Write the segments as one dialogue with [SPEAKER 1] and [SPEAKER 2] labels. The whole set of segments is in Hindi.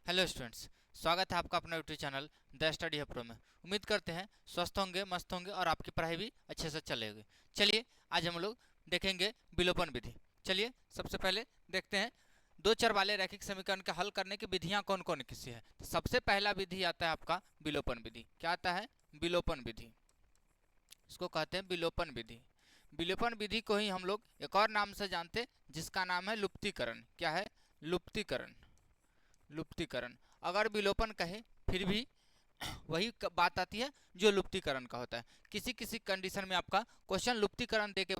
[SPEAKER 1] हेलो स्टूडेंट्स, स्वागत है आपका अपना यूट्यूब चैनल द स्टडी है प्रो में। उम्मीद करते हैं स्वस्थ होंगे, मस्त होंगे और आपकी पढ़ाई भी अच्छे से चलेगी। चलिए आज हम लोग देखेंगे विलोपन विधि। चलिए सबसे पहले देखते हैं दो चर वाले रैखिक समीकरण का हल करने की विधियां कौन कौन किसी है। तो सबसे पहला विधि आता है आपका विलोपन विधि। क्या आता है? विलोपन विधि। इसको कहते हैं विलोपन विधि। विलोपन विधि को ही हम लोग एक और नाम से जानते हैं जिसका नाम है लुप्तीकरण। क्या है? लुप्तीकरण। लुप्तीकरण। अगर विलोपन कहे फिर भी वही बात आती है जो लुप्तीकरण का होता है। किसी किसी कंडीशन में आपका क्वेश्चन लुप्तीकरण दे के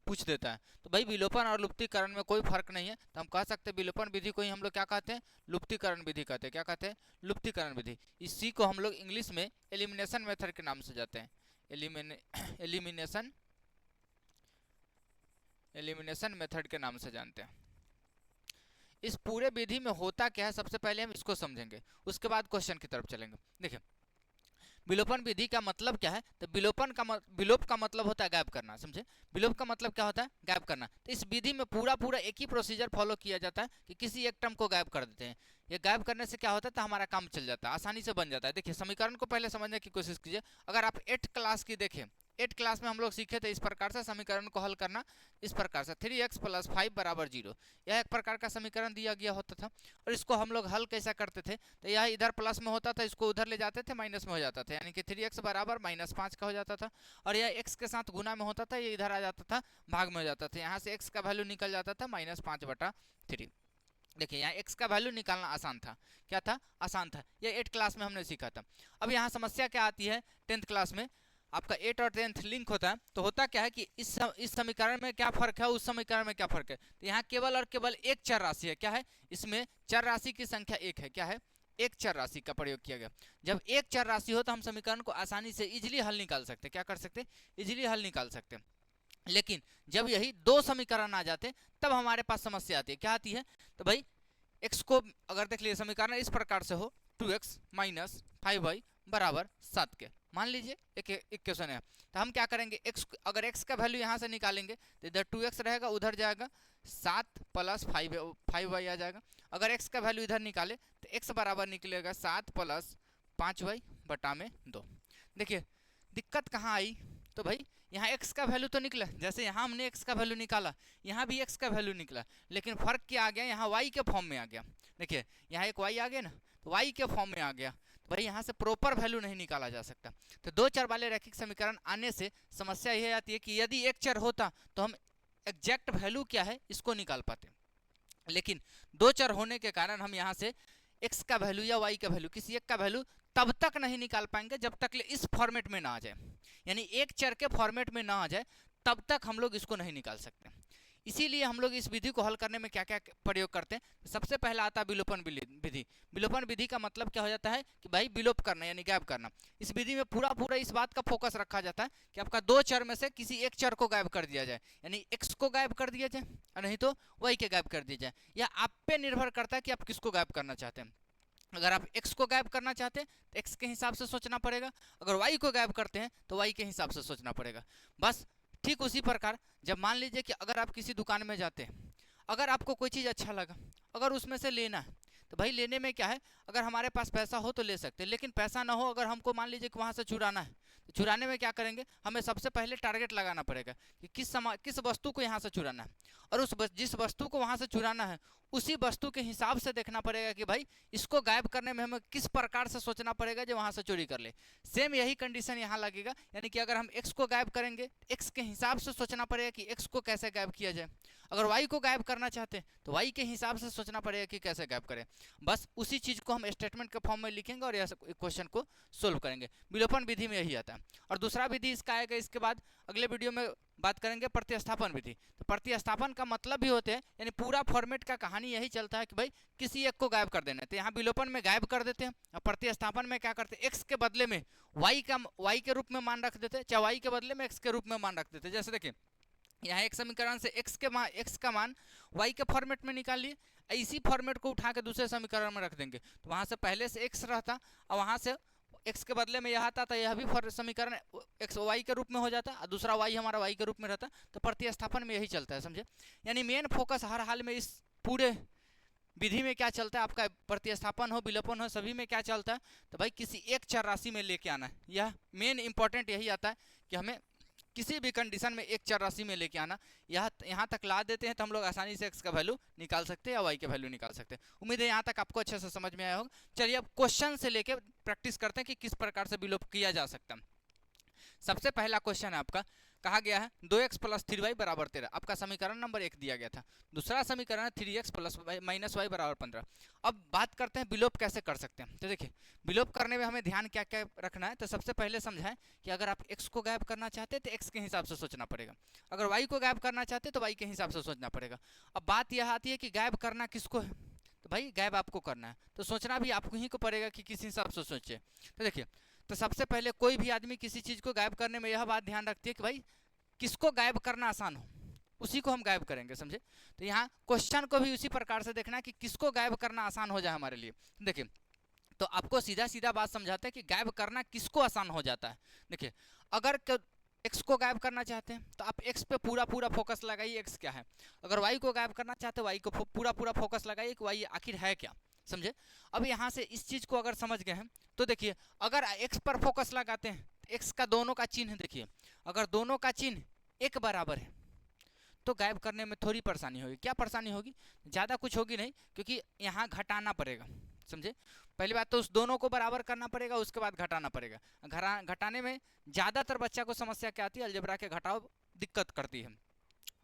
[SPEAKER 1] पूछ देता है, तो भाई विलोपन और लुप्तीकरण में कोई फर्क नहीं है, तो हम कह सकते हैं विलोपन विधि को ही हम लोग क्या कहते हैं? लुप्तीकरण विधि कहते हैं। क्या कहते हैं? लुप्तीकरण विधि। इसी को हम लोग इंग्लिश में एलिमिनेशन मेथड के नाम से जाते हैं। एलिमिनेशन एलिमिनेशन मेथड के नाम से जानते हैं। इस पूरे विधि में होता क्या है, सबसे पहले हम इसको समझेंगे, उसके बाद क्वेश्चन की तरफ चलेंगे। देखिए विलोपन विधि का मतलब क्या है, तो विलोप का मतलब होता है गायब करना। समझे? विलोप का मतलब क्या होता है? गायब करना। तो इस विधि में पूरा पूरा एक ही प्रोसीजर फॉलो किया जाता है कि किसी एक टर्म को गायब कर देते हैं। ये गायब करने से क्या होता है, तो हमारा काम चल जाता है, आसानी से बन जाता है। देखिए समीकरण को पहले समझने की कोशिश कीजिए। अगर आप 8th क्लास की देखें, 8th क्लास में हम लोग सीखे थे इस प्रकार से समीकरण को हल करना। इस प्रकार से 3x + 5 = 0, यह एक प्रकार का समीकरण दिया गया होता था। और इसको हम लोग हल कैसा करते थे, तो यह इधर प्लस में होता था, इसको उधर ले जाते थे, माइनस में हो जाता था, यानी कि 3x = -5 का हो जाता था। और यह x के साथ गुना में होता था, ये इधर आ जाता था, भाग में हो जाता था। यहाँ से x का वैल्यू निकल जाता था -5/3। देखिए यहाँ x का वैल्यू निकालना आसान था। क्या था? आसान था। ये 8th क्लास में हमने सीखा था। अब यहाँ समस्या क्या आती है, 10th क्लास में आपका 8 और 10th लिंक होता है, तो होता क्या है कि इस समीकरण में क्या फर्क है, उस समीकरण में क्या फर्क है। तो यहाँ केवल और केवल एक चर राशि है। क्या है? इसमें चर राशि की संख्या एक है। क्या है? एक चर राशि का प्रयोग किया गया। जब एक चर राशि हो तो हम समीकरण को आसानी से इजिली हल निकाल सकते। क्या कर सकते? इजिली हल निकाल सकते। लेकिन जब यही दो समीकरण आ जाते तब हमारे पास समस्या आती है। क्या आती है? तो भाई x को अगर देख लीजिए समीकरण इस प्रकार से हो, 2x - 5y = 7 के मान लीजिए एक इक्वेशन है। तो हम क्या करेंगे, अगर x का वैल्यू यहाँ से निकालेंगे तो इधर 2x रहेगा, उधर जाएगा 7 + 5y आ जाएगा। अगर x का वैल्यू इधर निकाले तो x बराबर निकलेगा 7 + 5y/2। देखिए दिक्कत कहाँ आई, तो भाई यहाँ x का वैल्यू तो निकला, जैसे यहाँ हमने x का वैल्यू निकाला, यहाँ भी x का वैल्यू निकला, लेकिन फर्क क्या आ गया, यहाँ y के फॉर्म में आ गया। देखिए यहाँ एक y आ गया ना, तो y के फॉर्म में आ गया, तो भाई यहाँ से प्रॉपर वैल्यू नहीं निकाला जा सकता। तो दो चर वाले रैखिक समीकरण आने से समस्या यह आती है कि यदि एक चर होता तो हम एग्जैक्ट वैल्यू क्या है इसको निकाल पाते, लेकिन दो चर होने के कारण हम यहाँ से x का वैल्यू या y का वैल्यू, किसी एक का वैल्यू तब तक नहीं निकाल पाएंगे जब तक इस फॉर्मेट में ना आ जाए, यानी एक चर के फॉर्मेट में ना आ जाए तब तक हम लोग इसको नहीं निकाल सकते। इसीलिए हम लोग इस विधि को हल करने में क्या क्या प्रयोग करते हैं। सबसे पहला आता है विलोपन विधि। विलोपन विधि का मतलब क्या हो जाता है कि भाई विलोप करना यानी गायब करना। इस विधि में पूरा पूरा इस बात का फोकस रखा जाता है कि आपका दो चर में से किसी एक चर को गायब कर दिया जाए, यानी x को गायब कर दिया जाए और नहीं तो y के गायब कर दिया जाए। यह आप पे निर्भर करता है कि आप किसको गायब करना चाहते हैं। अगर आप x को गायब करना चाहते हैं तो x के हिसाब से सोचना पड़ेगा, अगर y को गायब करते हैं तो y के हिसाब से सोचना पड़ेगा। बस ठीक उसी प्रकार जब मान लीजिए कि अगर आप किसी दुकान में जाते हैं, अगर आपको कोई चीज़ अच्छा लगा, अगर उसमें से लेना है, तो भाई लेने में क्या है, अगर हमारे पास पैसा हो तो ले सकते हैं, लेकिन पैसा ना हो, अगर हमको मान लीजिए कि वहाँ से चुराना है, तो चुराने में क्या करेंगे, हमें सबसे पहले टारगेट लगाना पड़ेगा कि किस वस्तु को यहाँ से चुराना है, और जिस वस्तु को वहाँ से चुराना है उसी वस्तु के हिसाब से देखना पड़ेगा कि भाई इसको गायब करने में हमें किस प्रकार से सोचना पड़ेगा जो वहाँ से चोरी कर ले। सेम यही कंडीशन यहाँ लगेगा, यानी कि अगर हम x को गायब करेंगे, x के हिसाब से सोचना पड़ेगा कि x को कैसे गायब किया जाए। अगर y को गायब करना चाहते हैं तो y के हिसाब से सोचना पड़ेगा कि कैसे गायब करें। बस उसी चीज़ को हम स्टेटमेंट के फॉर्म में लिखेंगे और यह क्वेश्चन को सोल्व करेंगे। विलोपन विधि में यही आता है। और दूसरा विधि इसका आएगा, इसके बाद अगले वीडियो में बात करेंगे प्रतिस्थापन विधि। तो प्रतिस्थापन का मतलब भी होते हैं, यानी पूरा फॉर्मेट का कहानी यही चलता है कि भाई किसी एक को गायब कर देना है। तो यहाँ विलोपन में गायब कर देते हैं और प्रतिस्थापन में क्या करते हैं, x के बदले में y के रूप में मान रख देते हैं, चाहे y के बदले में x के रूप में मान रख देते हैं। जैसे देखिए यहाँ एक समीकरण से x का मान y के फॉर्मेट में निकाल लिए, इसी फॉर्मेट को उठा के दूसरे समीकरण में रख देंगे, तो वहाँ से पहले से x रहता और वहाँ से x के बदले में यह आता था, यह भी समीकरण x y के रूप में हो जाता और दूसरा y हमारा y के रूप में रहता। तो प्रतिस्थापन में यही चलता है, समझे। यानी मेन फोकस हर हाल में इस पूरे विधि में क्या चलता है, आपका प्रतिस्थापन हो विलोपन हो सभी में क्या चलता है, तो भाई किसी एक चर राशि में लेके आना है। यह मेन इंपॉर्टेंट यही आता है कि हमें किसी भी कंडीशन में एक चर राशि में लेके आना। यहाँ तक ला देते हैं तो हम लोग आसानी से x का वैल्यू निकाल सकते हैं या y के वैल्यू निकाल सकते हैं। उम्मीद है यहाँ तक आपको अच्छे से समझ में आया होगा। चलिए अब क्वेश्चन से लेके प्रैक्टिस करते हैं कि किस प्रकार से विलोप किया जा सकता है। सबसे पहला क्वेश्चन है आपका, कहा गया है 2x प्लस 3y बराबर 13, आपका समीकरण नंबर 1 दिया गया था। दूसरा समीकरण है 3x प्लस माइनस वाई बराबर 15। अब बात करते हैं विलोप कैसे कर सकते हैं। तो देखिए विलोप करने में हमें ध्यान क्या क्या रखना है। तो सबसे पहले समझाएं कि अगर आप x को गायब करना चाहते हैं तो x के हिसाब से सोचना पड़ेगा, अगर y को गायब करना चाहते हैं तो y के हिसाब से सोचना पड़ेगा। अब बात यह आती है कि गायब करना किसको है, तो भाई गायब आपको करना है, तो सोचना भी आपको ही को पड़ेगा कि किस हिसाब से सोचे। तो देखिए तो सबसे पहले कोई भी आदमी किसी चीज़ को गायब करने में यह बात ध्यान रखती है कि भाई किसको गायब करना आसान हो उसी को हम गायब करेंगे, समझे। तो यहाँ क्वेश्चन को भी उसी प्रकार से देखना है कि किसको गायब करना आसान हो जाए हमारे लिए। देखिए तो आपको सीधा सीधा बात समझाते हैं कि गायब करना किसको आसान हो जाता है। देखिए अगर x को गायब करना चाहते हैं तो आप x पे पूरा पूरा फोकस लगाइए, x क्या है। अगर y को गायब करना चाहते हैं y को पूरा पूरा फोकस लगाइए कि y आखिर है क्या, समझे। अब यहाँ से इस चीज़ को अगर समझ गए हैं तो देखिए अगर x पर फोकस लगाते हैं तो x का दोनों का चिन्ह देखिए, अगर दोनों का चिन्ह एक बराबर है तो गायब करने में थोड़ी परेशानी होगी। क्या परेशानी होगी, ज़्यादा कुछ होगी नहीं, क्योंकि यहाँ घटाना पड़ेगा, समझे। पहली बात तो उस दोनों को बराबर करना पड़ेगा, उसके बाद घटाना पड़ेगा। घटाने में ज़्यादातर बच्चा को समस्या क्या आती है, अलजेब्रा के घटाव दिक्कत करती है।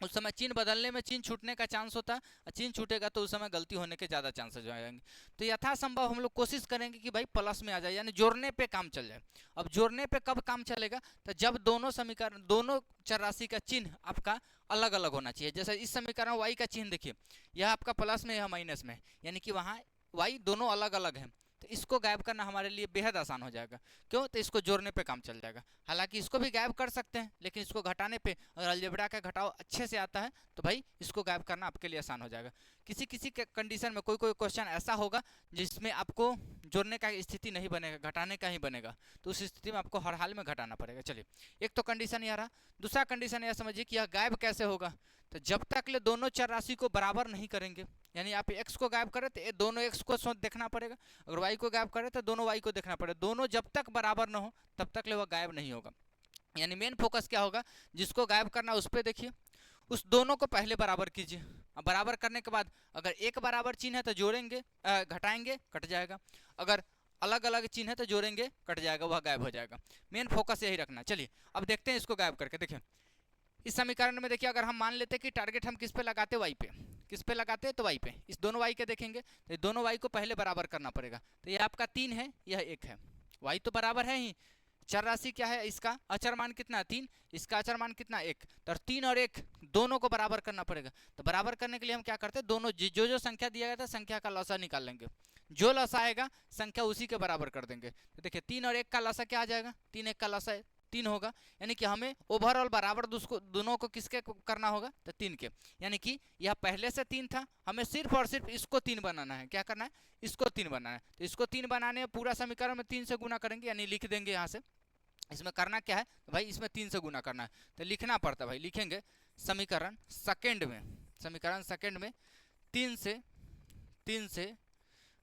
[SPEAKER 1] उस समय चिन्ह बदलने में चिन्ह छूटने का चांस होता है, चिन्ह छूटेगा तो उस समय गलती होने के ज़्यादा चांसेज हो जाएंगे। तो यथासंभव हम लोग कोशिश करेंगे कि भाई प्लस में आ जाए, यानी जोड़ने पे काम चल जाए। अब जोड़ने पे कब काम चलेगा, तो जब दोनों समीकरण दोनों चर राशि का चिन्ह आपका अलग अलग होना चाहिए। जैसे इस समीकरण y का चिन्ह देखिए, यह आपका प्लस में यह माइनस में, यानी कि वहाँ y दोनों अलग अलग हैं। तो इसको गायब करना हमारे लिए बेहद आसान हो जाएगा। क्यों, तो इसको जोड़ने पे काम चल जाएगा। हालांकि इसको भी गायब कर सकते हैं, लेकिन इसको घटाने पे अगर अलजेब्रा का घटाव अच्छे से आता है तो भाई इसको गायब करना आपके लिए आसान हो जाएगा। किसी किसी के कंडीशन में कोई कोई क्वेश्चन ऐसा होगा जिसमें आपको जोड़ने का स्थिति नहीं बनेगा, घटाने का ही बनेगा, तो उस स्थिति में आपको हर हाल में घटाना पड़ेगा। चलिए एक तो कंडीशन यह रहा। दूसरा कंडीशन यह समझिए कि यह गायब कैसे होगा, तो जब तक ले दोनों चर राशि को बराबर नहीं करेंगे, यानी आप x को गायब करें तो दोनों x को देखना पड़ेगा, अगर y को गायब करें तो दोनों y को देखना पड़ेगा। दोनों जब तक बराबर ना हो तब तक ले वह गायब नहीं होगा। यानी मेन फोकस क्या होगा, जिसको गायब करना उस पर देखिए, उस दोनों को पहले बराबर कीजिए। अब बराबर करने के बाद अगर एक बराबर चिन्ह है तो जोड़ेंगे, घटाएंगे कट जाएगा, अगर अलग अलग चिन्ह है तो जोड़ेंगे कट जाएगा, वह गायब हो जाएगा। मेन फोकस यही रखना। चलिए अब देखते हैं इसको गायब करके। देखिए इस समीकरण में देखिए, अगर हम मान लेते हैं कि टारगेट हम किस पे लगाते हैं, y पे, किस पे लगाते हैं तो y पे, इस दोनों y के देखेंगे तो दोनों y को पहले बराबर करना पड़ेगा। तो यह आपका 3 है, यह 1 है, y तो बराबर है ही, चर राशि क्या है, इसका अचर मान कितना 3, इसका अचर मान कितना 1, तो 3 और 1 दोनों को बराबर करना पड़ेगा। तो बराबर करने के लिए हम क्या करते हैं, दोनों जो संख्या दिया गया था संख्या का लसा निकाल लेंगे, जो लसा आएगा संख्या उसी के बराबर कर देंगे। तो देखिए 3 और 1 का लसा क्या आ जाएगा, 3 1 का लसा 3 होगा, यानी कि हमें ओवरऑल बराबर दोनों को किसके करना होगा, तो 3 के। यानी कि यह पहले से 3 था, हमें सिर्फ और सिर्फ इसको 3 बनाना है। क्या करना है, इसको 3 बनाना है। तो इसको 3 बनाने में पूरा समीकरण में 3 से गुना करेंगे, यानी लिख देंगे यहाँ से। इसमें करना क्या है भाई, इसमें 3 से गुना करना है, तो लिखना पड़ता है भाई। लिखेंगे समीकरण सेकंड में, समीकरण सेकंड में 3 से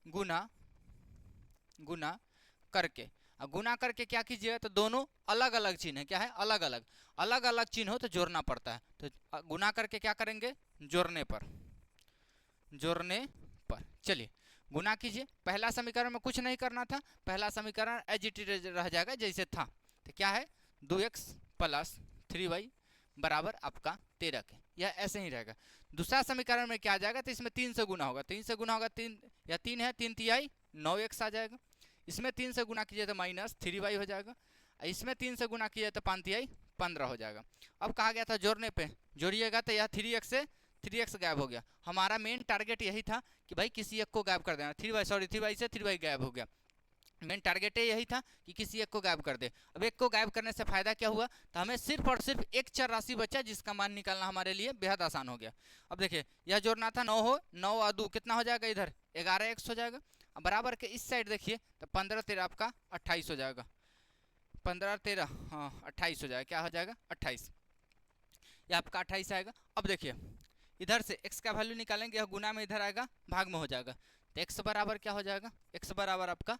[SPEAKER 1] गुना करके, गुना करके क्या कीजिएगा, तो दोनों अलग अलग चिन्ह है, क्या है, अलग अलग चिन्ह हो तो जोड़ना पड़ता है। तो गुना करके क्या करेंगे, जोड़ने पर। चलिए गुना कीजिए। पहला समीकरण में कुछ नहीं करना था, पहला समीकरण एज इट इज रह जाएगा जैसे था। तो क्या है, 2x प्लस 3y बराबर आपका 13 के, यह ऐसे ही रहेगा। दूसरा समीकरण में क्या आ जाएगा, तो इसमें 3 से गुना होगा, 3 से गुना होगा, 3 या 3 है, 3 तिहाई 9x आ जाएगा। इसमें 3 से गुना कीजिए तो माइनस 3y हो जाएगा, इसमें 3 से गुना कीजिए तो 5 तिहाई 15 हो जाएगा। अब कहा गया था जोड़ने पे, जोड़िएगा तो यह 3x से 3x गायब हो गया। हमारा मेन टारगेट यही था कि भाई किसी एक को गायब कर देना, 3y से 3y गायब हो गया। मेन टारगेट यही था कि किसी एक को गायब कर दे। अब एक को गायब करने से फायदा क्या हुआ, तो हमें सिर्फ और सिर्फ एक चर राशि बचा जिसका मान निकालना हमारे लिए बेहद आसान हो गया। अब देखिए यह जोड़ना था 9 हो, 9 और 2 कितना हो जाएगा, इधर 11x हो जाएगा। अब बराबर के इस साइड देखिए तो 15 13 आपका 28 हो जाएगा, 15 13 हाँ 28 हो जाएगा, क्या हो जाएगा 28, यह आपका 28 आएगा। अब देखिए इधर से x का वैल्यू निकालेंगे, यह गुना में इधर आएगा, भाग में हो जाएगा, तो x बराबर क्या हो जाएगा, x बराबर आपका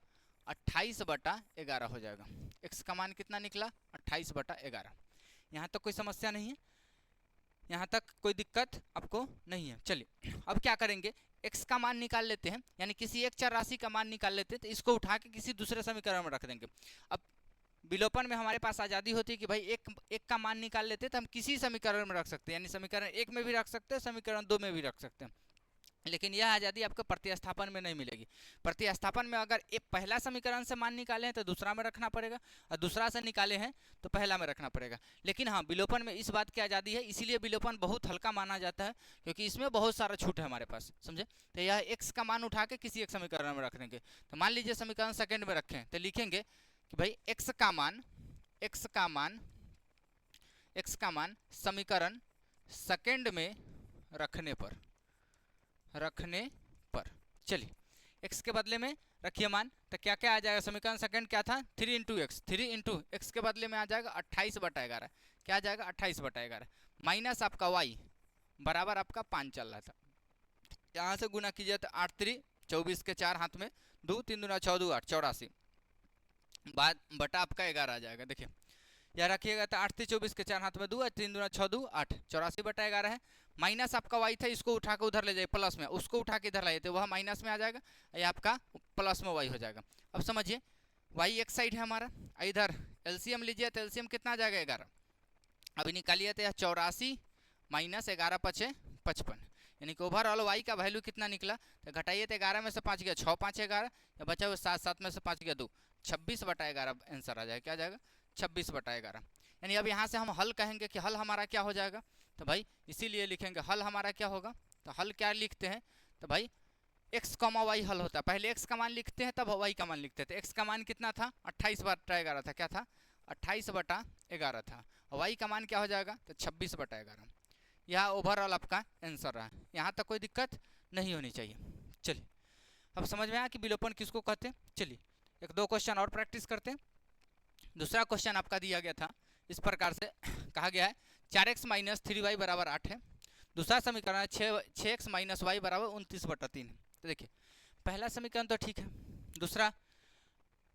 [SPEAKER 1] 28/11 हो जाएगा। x का मान कितना निकला, 28/11। यहाँ तक कोई समस्या नहीं है, यहाँ तक कोई दिक्कत आपको नहीं है। चलिए अब क्या करेंगे, x का मान निकाल लेते हैं, यानी किसी एक चर राशि का मान निकाल लेते हैं, तो इसको उठा के किसी दूसरे समीकरण में रख देंगे। अब विलोपन में हमारे पास आज़ादी होती है कि भाई एक का मान निकाल लेते हैं तो हम किसी समीकरण में रख सकते हैं, यानी समीकरण 1 में भी रख सकते हैं, समीकरण 2 में भी रख सकते हैं, लेकिन यह आज़ादी आपको प्रतिस्थापन में नहीं मिलेगी। प्रतिस्थापन में अगर एक पहला समीकरण से मान निकाले हैं तो दूसरा में रखना पड़ेगा, और दूसरा से निकाले हैं तो पहला में रखना पड़ेगा। लेकिन हाँ, विलोपन में इस बात की आज़ादी है, इसीलिए विलोपन बहुत हल्का माना जाता है, क्योंकि इसमें बहुत सारा छूट है हमारे पास, समझे। तो यह x का मान उठा के किसी एक समीकरण में रख देंगे। तो मान लीजिए समीकरण सेकेंड में रखें, तो लिखेंगे कि भाई x का मान समीकरण सेकेंड में रखने पर चलिए x के बदले में रखिए मान, तो क्या क्या आ जाएगा, समीकरण सेकंड क्या था, 3 इंटू एक्स के बदले में आ जाएगा 28/11, क्या आ जाएगा 28/11, माइनस आपका y बराबर आपका 5 चल रहा था, यहाँ से गुना कीजिए तो 8 3 24 के 4 हाथ में 2 3 दूना 6 2 8 84 बाद बटा आपका 11 आ जाएगा। देखिए यह रखिएगा तो 8 3 24 के 4 हाथ में 2 3 दूना 6 2 8 84/11 है, माइनस आपका y था, इसको उठा के उधर ले जाइए प्लस में, उसको उठा के इधर लाइए तो वह माइनस में आ जाएगा, ये आपका प्लस में y हो जाएगा। अब समझिए y एक साइड है हमारा, इधर एलसीएम लीजिए तो एलसीएम कितना आ जाएगा 11, अभी निकालिए तो यह 84 माइनस 11 5 55, यानी कि ओवरऑल y का वैल्यू कितना निकला, तो घटाइए तो 11 में से 5 गया 6 5 11, या बचा हुआ 7 7 में से 5 गया 2, 26/11 आंसर आ जाएगा, क्या आ जाएगा 26/11। यानी अब यहाँ से हम हल कहेंगे कि हल हमारा क्या हो जाएगा, तो भाई इसीलिए लिखेंगे हल हमारा क्या होगा, तो हल क्या लिखते हैं, तो भाई x, y हल होता है, पहले x का मान लिखते हैं तब y का मान लिखते हैं। तो x का मान कितना था 28/11 था, क्या था 28/11 था, और y का मान क्या हो जाएगा तो 26/11। यह ओवरऑल आपका आंसर रहा, यहाँ तक कोई दिक्कत नहीं होनी चाहिए। चलिए अब समझ में आया कि विलोपन किसको कहते हैं। चलिए एक दो क्वेश्चन और प्रैक्टिस करते हैं। दूसरा क्वेश्चन आपका दिया गया था इस प्रकार से, कहा गया है 4x - 3y = 8 है, दूसरा समीकरण है 6x - y = 29/3 है। तो देखिए पहला समीकरण तो ठीक है, दूसरा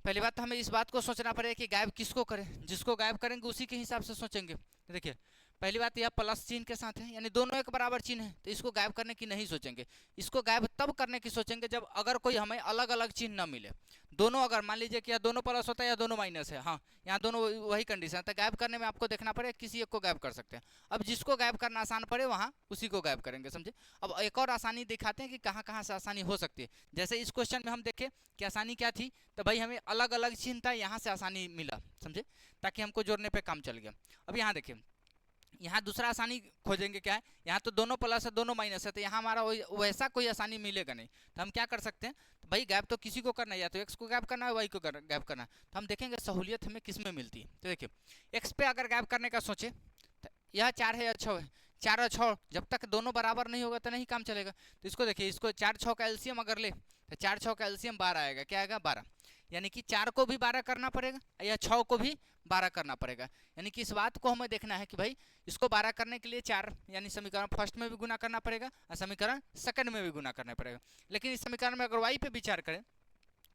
[SPEAKER 1] पहली बात तो हमें इस बात को सोचना पड़ेगा कि गायब किसको करें, जिसको गायब करेंगे उसी के हिसाब से सोचेंगे। तो देखिए पहली बात यह प्लस चिन्ह के साथ है, यानी दोनों एक बराबर चिन्ह है, तो इसको गायब करने की नहीं सोचेंगे, इसको गायब तब करने की सोचेंगे जब अगर कोई हमें अलग अलग चिन्ह न मिले, दोनों अगर मान लीजिए कि या दोनों प्लस होता है या दोनों माइनस है, हाँ यहाँ दोनों वही कंडीशन है, तो गायब करने में आपको देखना पड़ेगा किसी एक को गायब कर सकते हैं। अब जिसको गायब करना आसान पड़े वहाँ उसी को गायब करेंगे, समझे। अब एक और आसानी दिखाते हैं कि कहाँ कहाँ से आसानी हो सकती है। जैसे इस क्वेश्चन में हम देखें कि आसानी क्या थी, तो भाई हमें अलग अलग चिन्ह था, यहाँ से आसानी मिला, समझे, ताकि हमको जोड़ने पर काम चल गया। अब यहाँ देखिए यहाँ दूसरा आसानी खोजेंगे, क्या है, यहाँ तो दोनों प्लस है दोनों माइनस है, तो यहाँ हमारा वैसा कोई आसानी मिलेगा नहीं, तो हम क्या कर सकते हैं, तो भाई गायब तो किसी को करना है, या तो x को गायब करना है y को गायब करना है, तो हम देखेंगे सहूलियत हमें किस में मिलती है। तो देखिए x पे अगर गायब करने का सोचे तो यह 4 है या 6 है, 4 और 6 जब तक दोनों बराबर नहीं होगा तो नहीं काम चलेगा। तो इसको देखिए, इसको 4 6 का एलसीएम अगर ले तो 4 6 का एलसीएम 12 आएगा, क्या आएगा 12, यानी कि 4 को भी 12 करना पड़ेगा या 6 को भी 12 करना पड़ेगा। यानी कि इस बात को हमें देखना है कि भाई इसको 12 करने के लिए 4 यानी समीकरण फर्स्ट में भी गुना करना पड़ेगा और समीकरण सेकंड में भी गुना करना पड़ेगा। लेकिन इस समीकरण में अगर y पे विचार करें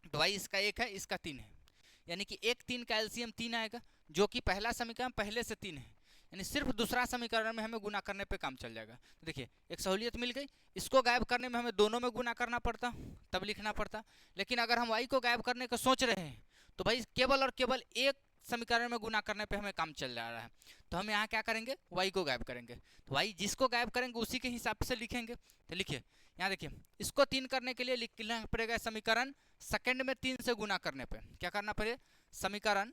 [SPEAKER 1] तो y इसका 1 है, इसका 3 है, यानी कि 1 3 का एलसीएम 3 आएगा, जो कि पहला समीकरण पहले से 3 है, यानी सिर्फ दूसरा समीकरण में हमें गुना करने पे काम चल जाएगा। तो देखिए एक सहूलियत मिल गई, इसको गायब करने में हमें दोनों में गुना करना पड़ता तब लिखना पड़ता, लेकिन अगर हम y को गायब करने का सोच रहे हैं तो भाई केवल और केवल एक समीकरण में गुना करने पे हमें काम चल जा रहा है, तो हम यहाँ क्या करेंगे y को गायब करेंगे, तो y जिसको गायब करेंगे उसी के हिसाब से लिखेंगे। तो लिखिए यहाँ देखिए इसको 3 करने के लिए लिखना पड़ेगा समीकरण सेकंड में 3 से गुना करने पे क्या करना पड़ेगा, समीकरण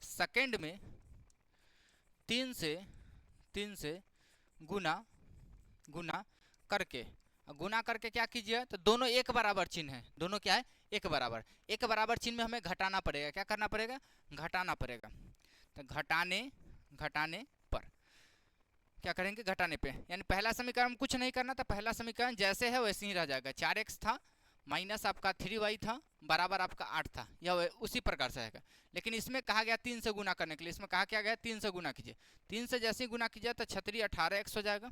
[SPEAKER 1] सेकंड में 3 से गुना करके क्या कीजिए, तो दोनों एक बराबर चिन्ह है, दोनों क्या है एक बराबर चिन्ह में हमें घटाना पड़ेगा, क्या करना पड़ेगा घटाना पड़ेगा। तो घटाने पर क्या करेंगे, घटाने पे, यानी पहला समीकरण कुछ नहीं करना था, पहला समीकरण जैसे है वैसे ही रह जाएगा, 4x था माइनस आपका 3y था बराबर आपका 8 था, यह उसी प्रकार से आएगा। लेकिन इसमें कहा गया 3 से गुना करने के लिए, इसमें कहा क्या गया 3 से गुना कीजिए, 3 से जैसे ही गुना कीजिए तो 36 18x हो जाएगा,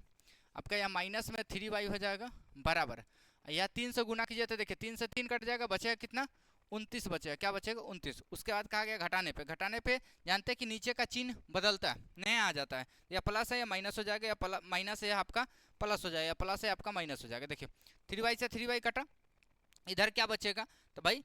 [SPEAKER 1] आपका यहाँ माइनस में 3y हो जाएगा बराबर, या 3 से गुना कीजिए तो देखिए 3 से 3 कट जाएगा, बचेगा कितना 29 बचेगा, क्या बचेगा 29। उसके बाद कहा गया घटाने पे जानते हैं कि नीचे का चिन्ह बदलता है, नया आ जाता है, या प्लस है या माइनस हो जाएगा, या माइनस है आपका प्लस हो जाएगा, या प्लस है आपका माइनस हो जाएगा। देखिए 3y से 3y कटा, इधर क्या बचेगा, तो भाई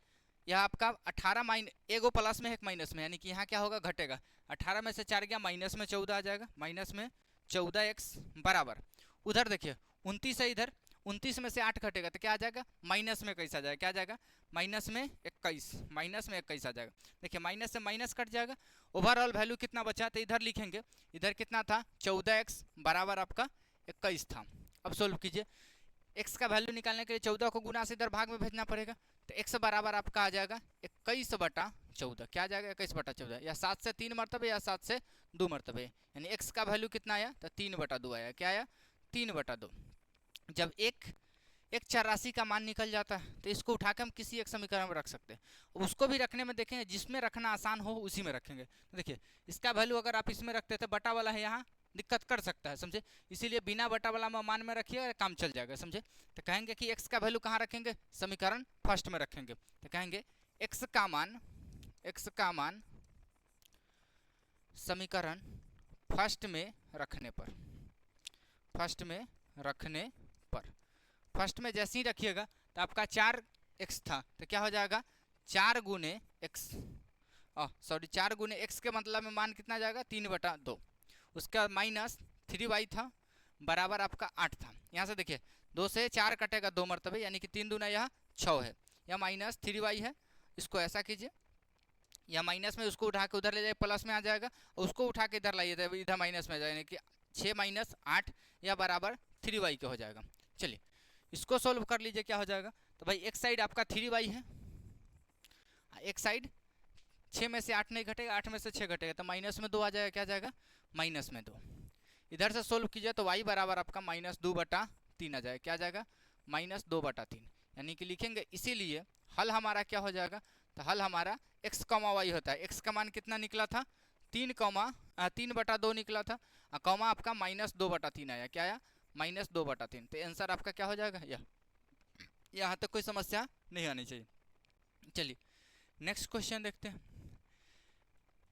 [SPEAKER 1] यह आपका 18 एगो प्लस में एक माइनस में, यानी कि यहाँ क्या होगा घटेगा, 18 में से 4 गया माइनस में 14 आ जाएगा, माइनस में 14x बराबर, उधर देखिए 29 है, इधर 29 में से 8 घटेगा तो क्या आ जाएगा माइनस में 21 आ जाएगा, क्या आ जाएगा माइनस में 21, माइनस में 21 आ जाएगा। देखिए माइनस से माइनस कट जाएगा, ओवरऑल वैल्यू कितना बचा तो इधर लिखेंगे, इधर कितना था 14x बराबर आपका 21 था। अब सोल्व कीजिए, x का वैल्यू निकालने के लिए 14 को गुना से इधर भाग में भेजना पड़ेगा, तो x बराबर आपका आ जाएगा 21/14, क्या आ जाएगा 21/14, या 7 से 3 मरतबे या 7 से 2 मरतबे, यानी x का वैल्यू कितना आया तो 3/2 आया, क्या आया 3/2। जब एक चर राशि का मान निकल जाता है तो इसको उठा के हम किसी एक समीकरण में रख सकते हैं, उसको भी रखने में देखेंगे जिसमें रखना आसान हो उसी में रखेंगे। तो देखिए इसका वैल्यू अगर आप इसमें रखते थे, बटा वाला है यहाँ दिक्कत कर सकता है, समझे, इसीलिए बिना बटा वाला मान में रखिए काम चल जाएगा, समझे। तो कहेंगे कि x का वैल्यू कहाँ रखेंगे, समीकरण फर्स्ट में रखेंगे, तो कहेंगे x का मान समीकरण फर्स्ट में रखने पर, फर्स्ट में जैसे ही रखिएगा तो आपका 4x था तो क्या हो जाएगा 4 गुने x, 4 गुने x के मतलब में मान कितना जाएगा 3/2, उसके बाद माइनस 3y था बराबर आपका 8 था। यहाँ से देखिए 2 से 4 कटेगा 2 मरतबे, यानी कि 3 दूना यह 6 है, या माइनस 3y है, इसको ऐसा कीजिए, या माइनस में उसको उठा के उधर ले जाए प्लस में आ जाएगा, और उसको उठा के इधर लाइए तो इधर माइनस में आ जाएगा, यानी कि 6 माइनस 8 या बराबर 3y के हो जाएगा। चलिए इसको सोल्व कर लीजिए, क्या हो जाएगा, तो भाई एक साइड आपका 3y है, एक साइड 6 में से 8 नहीं घटेगा, 8 में से 6 घटेगा तो माइनस में 2 आ जाएगा, क्या आ जाएगा माइनस में 2। इधर से सोल्व कीजिए तो y बराबर आपका -2/3 आ जाएगा, क्या आ जाएगा -2/3, यानी कि लिखेंगे, इसीलिए हल हमारा क्या हो जाएगा, तो हल हमारा x, y होता है। x का मान कितना निकला था 3/2 निकला था, कॉमा आपका -2/3 आया, क्या आया -2/3, तो आंसर आपका क्या हो जाएगा यह। यहाँ तक कोई समस्या नहीं आनी चाहिए। चलिए नेक्स्ट क्वेश्चन देखते हैं।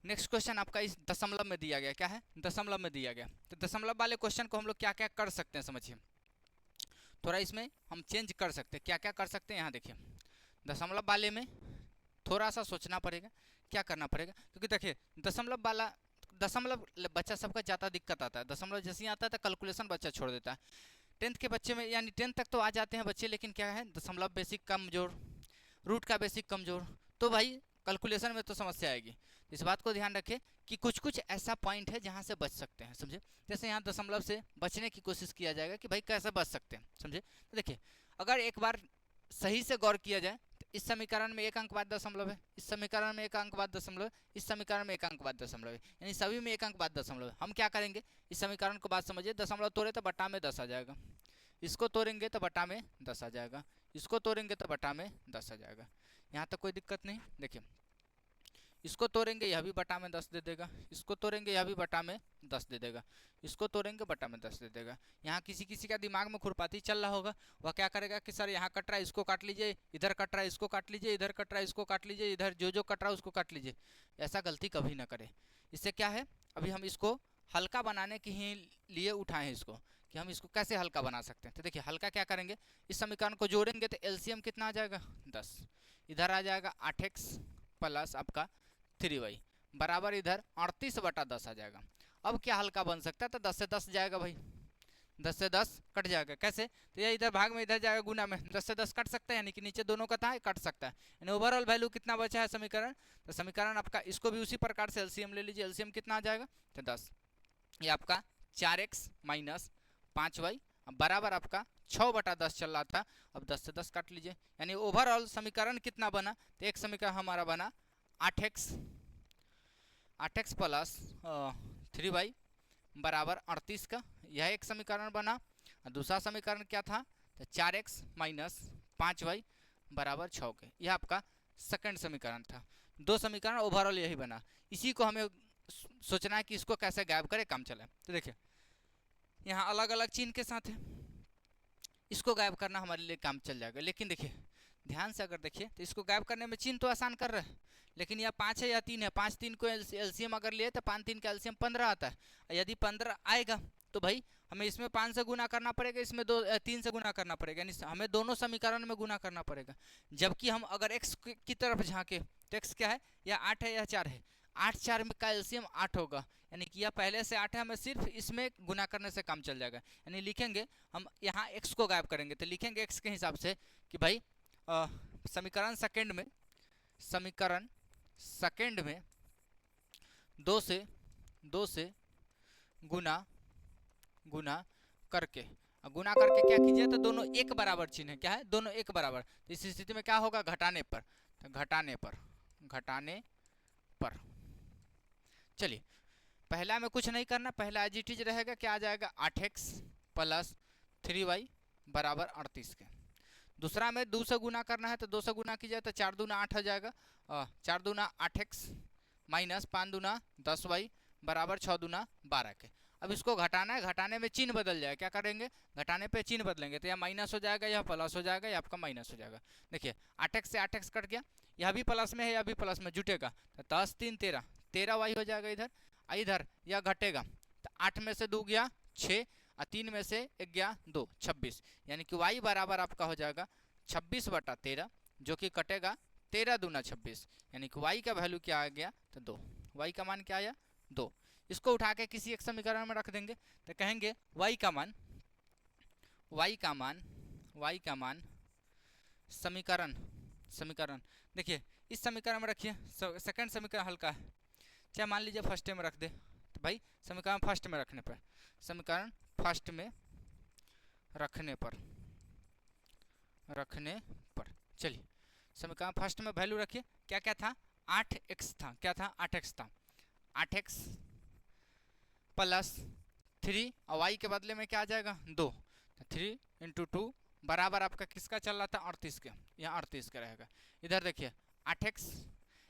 [SPEAKER 1] नेक्स्ट क्वेश्चन आपका इस दशमलव में दिया गया, क्या है दशमलव में दिया गया, तो दशमलव वाले क्वेश्चन को हम लोग क्या क्या कर सकते हैं समझिए, थोड़ा इसमें हम चेंज कर सकते हैं, क्या क्या कर सकते हैं यहाँ देखिए। दशमलव वाले में थोड़ा सा सोचना पड़ेगा, क्या करना पड़ेगा, क्योंकि देखिए दशमलव बच्चा सबका ज़्यादा दिक्कत आता है, दशमलव जैसे ही आता है तो कैलकुलेशन बच्चा छोड़ देता है। 10th के बच्चे में यानी 10th तक तो आ जाते हैं बच्चे, लेकिन क्या है दशमलव बेसिक कमजोर, रूट का बेसिक कमजोर, तो भाई कैलकुलेशन में तो समस्या आएगी। इस बात को ध्यान रखें कि कुछ कुछ ऐसा पॉइंट है जहाँ से बच सकते हैं, समझे, जैसे यहाँ दशमलव से बचने की कोशिश किया जाएगा कि भाई कैसे बच सकते हैं, समझे। तो देखिए अगर एक बार सही से गौर किया जाए, इस समीकरण में 1 अंक बाद दशमलव है, इस समीकरण में 1 अंक बाद दशमलव है, इस समीकरण में 1 अंक बाद दशमलव है, यानी सभी में 1 अंक बाद दशमलव है। हम क्या करेंगे, इस समीकरण को बात समझिए, दशमलव तोड़े तो बटा में 10 आ जाएगा, इसको तोड़ेंगे तो बटा में 10 आ जाएगा, इसको तोड़ेंगे तो बटा में 10 आ जाएगा, यहाँ तक कोई दिक्कत नहीं। देखिए इसको तोड़ेंगे यह भी बटा में 10 दे देगा, इसको तोड़ेंगे यह भी बटा में 10 दे देगा, इसको तोड़ेंगे बटा में 10 दे देगा। यहाँ किसी किसी का दिमाग में खुरपाती चल रहा होगा, वह क्या करेगा कि सर यहाँ कट रहा है इसको काट लीजिए, इधर कट रहा है इसको काट लीजिए, इधर कट रहा है इसको काट लीजिए, इधर जो कट रहा है उसको काट लीजिए। ऐसा गलती कभी ना करे। इससे क्या है, अभी हम इसको हल्का बनाने के ही लिए उठाएं इसको, कि हम इसको कैसे हल्का बना सकते हैं। तो देखिए हल्का क्या करेंगे, इस समीकरण को जोड़ेंगे तो एलसीएम कितना आ जाएगा 10, इधर आ जाएगा 8x प्लस आपका 3y बराबर इधर 38/10 आ जाएगा। अब क्या हल्का बन सकता है, तो 10 से 10 जाएगा भाई, 10 से 10 कट जाएगा, कैसे, तो ये इधर भाग में इधर जाएगा गुना में, 10 से 10 कट सकता है, यानी कि नीचे दोनों का था कट सकता है, यानी ओवरऑल वैल्यू कितना बचा है समीकरण, तो समीकरण आपका इसको भी उसी प्रकार से एलसीएम ले लीजिए, एलसीएम कितना आ जाएगा तो 10, ये आपका 4x माइनस 5y बराबर आपका 6/10 चल रहा था, अब 10 से 10 काट लीजिए, यानी ओवरऑल समीकरण कितना बना, तो एक समीकरण हमारा बना 8x प्लस 3y बराबर 38 का, यह एक समीकरण बना। दूसरा समीकरण क्या था, तो 4x माइनस 5y बराबर 6 के, यह आपका सेकंड समीकरण था। 2 समीकरण ओवरऑल यही बना, इसी को हमें सोचना है कि इसको कैसे गायब करें काम चले। तो देखिए यहाँ अलग अलग चिन्ह के साथ है, इसको गायब करना हमारे लिए काम चल जाएगा। लेकिन देखिए ध्यान से अगर देखिए तो इसको गायब करने में चिन्ह तो आसान कर रहे हैं, लेकिन यह 5 है या 3 है, 5 3 को एलसीएम अगर लिए तो 5 3 का एलसीएम 15 आता है। यदि 15 आएगा तो भाई हमें इसमें 5 से गुना करना पड़ेगा, इसमें 3 से गुना करना पड़ेगा, यानी हमें दोनों समीकरण में गुना करना पड़ेगा। जबकि हम अगर x की तरफ झांके तो x क्या है, या 8 है या 4 है, 8 4 में का एलसीएम 8 होगा, यानी कि यह पहले से 8 है, हमें सिर्फ इसमें गुना करने से काम चल जाएगा। यानी लिखेंगे हम यहाँ x को गायब करेंगे तो लिखेंगे x के हिसाब से कि भाई समीकरण सेकंड में 2 से गुना करके क्या कीजिए तो दोनों एक बराबर चिन्ह है, क्या है, दोनों एक बराबर। तो इस स्थिति में क्या होगा, घटाने पर, तो घटाने पर चलिए पहला में कुछ नहीं करना, पहला एज इट इज रहेगा, क्या आ जाएगा 8x प्लस 3y बराबर 38 के। दूसरा में 2 से गुना करना है तो 2 से गुना कीजिए तो 4 दूना 8 हो जाएगा, 4 दूना 8x माइनस 5 दूना 10y बराबर 6 दूना 12 के। अब इसको घटाना है, घटाने में चिन्ह बदल जाएगा, क्या करेंगे, घटाने पे चिन्ह बदलेंगे तो यह माइनस हो जाएगा, यह प्लस हो जाएगा, यह आपका माइनस हो जाएगा। देखिए 8x से 8x कट गया, यह भी प्लस में है, यह भी प्लस में जुटेगा, तो 10 3 13 13y हो जाएगा इधर यह घटेगा तो 8 में से 2 गया 6 और 3 में से 1 गया 2 26, यानी कि y बराबर आपका हो जाएगा 26/13, जो कि कटेगा 13 दूना 26, यानी कि y का वैल्यू क्या आ गया तो 2, y का मान क्या आया 2। इसको उठा के किसी एक समीकरण में रख देंगे तो कहेंगे y का मान समीकरण देखिए इस समीकरण में रखिए, सेकंड समीकरण हल्का है, चाहे मान लीजिए फर्स्ट में रख दे तो भाई समीकरण फर्स्ट में रखने पर चलिए समीकरण फर्स्ट में वैल्यू रखिए, क्या क्या था 8x था, क्या था 8x था, 8x प्लस 3 और y के बदले में क्या आ जाएगा 2, 3 × 2 बराबर आपका किसका चल रहा था 38 के, यहाँ 38 का रहेगा। इधर देखिए 8x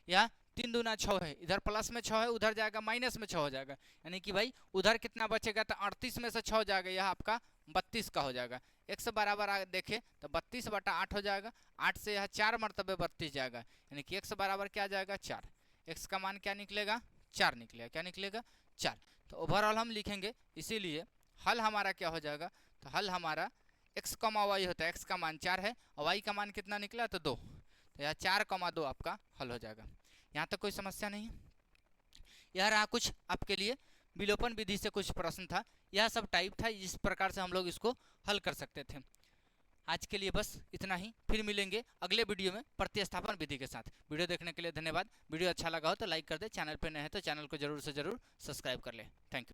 [SPEAKER 1] या 3 दूना 6 है, इधर प्लस में 6 है, उधर जाएगा माइनस में 6 हो जाएगा, यानी कि भाई उधर कितना बचेगा तो 38 में से 6 हो जाएगा, यह आपका 32 का हो जाएगा। x बराबर देखे तो 32/8 हो जाएगा, 8 से यह 4 मरतबे 32 जाएगा, यानी कि x बराबर क्या जाएगा 4, x का मान क्या निकलेगा 4 निकलेगा, क्या निकलेगा 4। तो ओवरऑल हम लिखेंगे, इसीलिए हल हमारा क्या हो जाएगा, तो हल हमारा x, y होता है, x का मान 4 है और y का मान कितना निकला तो 2, तो यह 4, 2 आपका हल हो जाएगा। यहाँ तक कोई समस्या नहीं है। यह रहा कुछ आपके लिए विलोपन विधि से कुछ प्रश्न था, यह सब टाइप था, इस प्रकार से हम लोग इसको हल कर सकते थे। आज के लिए बस इतना ही, फिर मिलेंगे अगले वीडियो में प्रतिस्थापन विधि के साथ। वीडियो देखने के लिए धन्यवाद। वीडियो अच्छा लगा हो तो लाइक कर दे, चैनल पर नए हैं तो चैनल को जरूर से जरूर सब्सक्राइब कर ले। Thank you.